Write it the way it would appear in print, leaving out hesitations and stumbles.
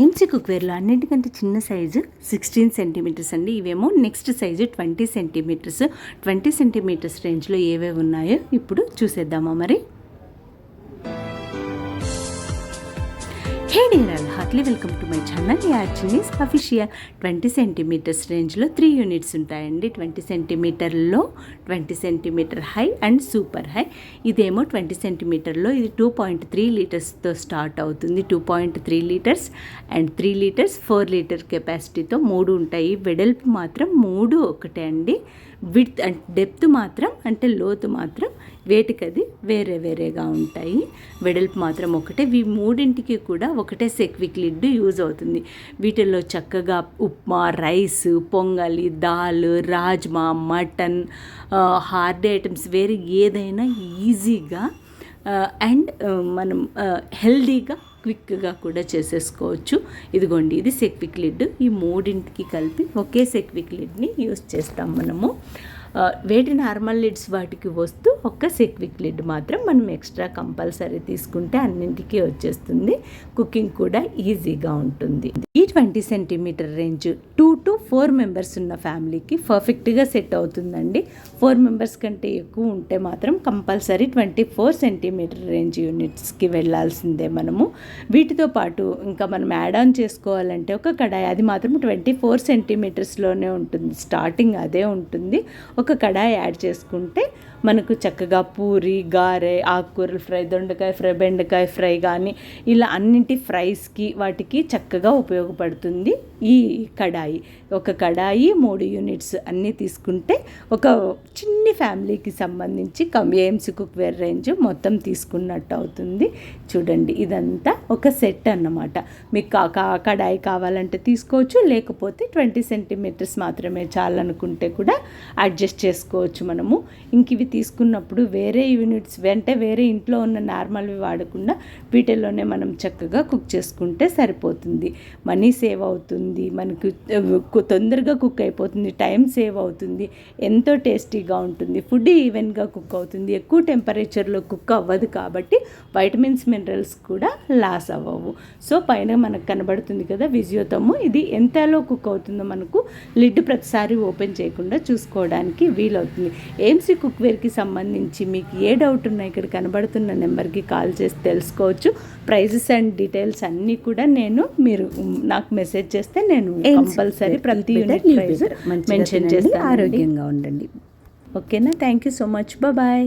MC కుక్వేర్లో అన్నింటికంటే చిన్న size 16 centimetres అండి. ఇవేమో నెక్స్ట్ సైజు 20 సెంటీమీటర్స్. 20 సెంటీమీటర్స్ రేంజ్లో ఏవేవి ఉన్నాయో ఇప్పుడు చూసేద్దామా మరి. Hey dear all, heartly welcome to my channel యాడ్చినీస్ అఫీషియల్. 20 సెంటీమీటర్స్ రేంజ్లో 3 యూనిట్స్ ఉంటాయండి. 20 సెంటీమీటర్లో 20 centimeter high and super high. ఇదేమో 20 సెంటీమీటర్లో ఇది 2.3 లీటర్స్తో స్టార్ట్ అవుతుంది. 2.3 లీటర్స్ అండ్ 3 లీటర్స్ 4 లీటర్ కెపాసిటీతో 3 ఉంటాయి. వెడల్పు మాత్రం 3 ఒకటే అండి. విడ్త్ అండ్ డెప్త్ మాత్రం అంటే లోతు మాత్రం వేటికది వేరే వేరేగా ఉంటాయి. వెడల్పు మాత్రం ఒకటే. ఈ మూడింటికి కూడా ఒకటే సెక్విక్ లిడ్ యూజ్ అవుతుంది. వీటిల్లో చక్కగా ఉప్మా, రైస్, పొంగలి, dal, rajma, mutton, hard items వేరే ఏదైనా ఈజీగా అండ్ మనం హెల్దీగా క్విక్గా కూడా చేసేసుకోవచ్చు. ఇదిగోండి, ఇది సెక్విక్ లిడ్. ఈ మూడింటికి కలిపి ఒకే సెక్విక్ లిడ్ని యూస్ చేస్తాం మనము. వేటి నార్మల్ లిడ్స్ వాటికి వస్తూ ఒక్క సెక్విక్ లిడ్ మాత్రం మనం ఎక్స్ట్రా కంపల్సరీ తీసుకుంటే అన్నింటికీ వచ్చేస్తుంది. కుకింగ్ కూడా ఈజీగా ఉంటుంది. ఈ 20 సెంటీమీటర్ రేంజ్ 2 to 4 మెంబర్స్ ఉన్న ఫ్యామిలీకి పర్ఫెక్ట్గా సెట్ అవుతుందండి. 4 మెంబర్స్ కంటే ఎక్కువ ఉంటే మాత్రం కంపల్సరీ 24 సెంటీమీటర్ రేంజ్ యూనిట్స్కి వెళ్ళాల్సిందే మనము. వీటితో పాటు ఇంకా మనం యాడ్ ఆన్ చేసుకోవాలంటే ఒక కడాయి, అది మాత్రం 24 సెంటీమీటర్స్లోనే ఉంటుంది. స్టార్టింగ్ అదే ఉంటుంది. ఒక కడాయి యాడ్ చేసుకుంటే మనకు చక్కగా పూరి, గారె, ఆకుకూరల ఫ్రై, దొండకాయ ఫ్రై, బెండకాయ ఫ్రై కానీ ఇలా అన్నింటి ఫ్రైస్కి వాటికి చక్కగా ఉపయోగపడుతుంది ఈ కడాయి. ఒక కడాయి 3 యూనిట్స్ అన్నీ తీసుకుంటే ఒక చిన్ని ఫ్యామిలీకి సంబంధించి ఎంసీ కుక్వేర్ రేంజ్ మొత్తం తీసుకున్నట్టు అవుతుంది. చూడండి, ఇదంతా ఒక సెట్ అన్నమాట. మీకు కడాయి కావాలంటే తీసుకోవచ్చు, లేకపోతే 20 సెంటీమీటర్స్ మాత్రమే చాలనుకుంటే కూడా అడ్జస్ట్ చేసుకోవచ్చు మనము. ఇంక ఇవి తీసుకున్నప్పుడు వేరే యూనిట్స్ అంటే వేరే ఇంట్లో ఉన్న నార్మల్వి వాడకుండా వీటిల్లోనే మనం చక్కగా కుక్ చేసుకుంటే సరిపోతుంది. మనీ సేవ్ అవుతుంది, మనకు తొందరగా కుక్ అయిపోతుంది, టైం సేవ్ అవుతుంది, ఎంతో టేస్టీగా ఉంటుంది, ఫుడ్ ఈవెన్గా కుక్ అవుతుంది. ఎక్కువ టెంపరేచర్లో కుక్ అవ్వదు కాబట్టి వైటమిన్స్, మినరల్స్ కూడా లాస్ అవ్వవు. సో పైన మనకు కనబడుతుంది కదా విజియోతము, ఇది ఎంతలో కుక్ అవుతుందో మనకు లిడ్ ప్రతిసారి ఓపెన్ చేయకుండా చూసుకోవడానికి వీలవుతుంది. ఎంసీ కుక్వేర్కి సంబంధించి మీకు ఏ డౌట్ ఉన్నా ఇక్కడ కనబడుతున్న నెంబర్కి కాల్ చేసి తెలుసుకోవచ్చు. ప్రైజెస్ అండ్ డీటెయిల్స్ అన్నీ కూడా మీరు నాకు మెసేజ్ చేస్తే నేను కంపల్సరీ ప్రతి యూనిట్ ప్రైజ్ మెన్షన్ చేస్తాను. ఆరోగ్యంగా ఉండండి. ఓకేనా? Thank you so much. Bye.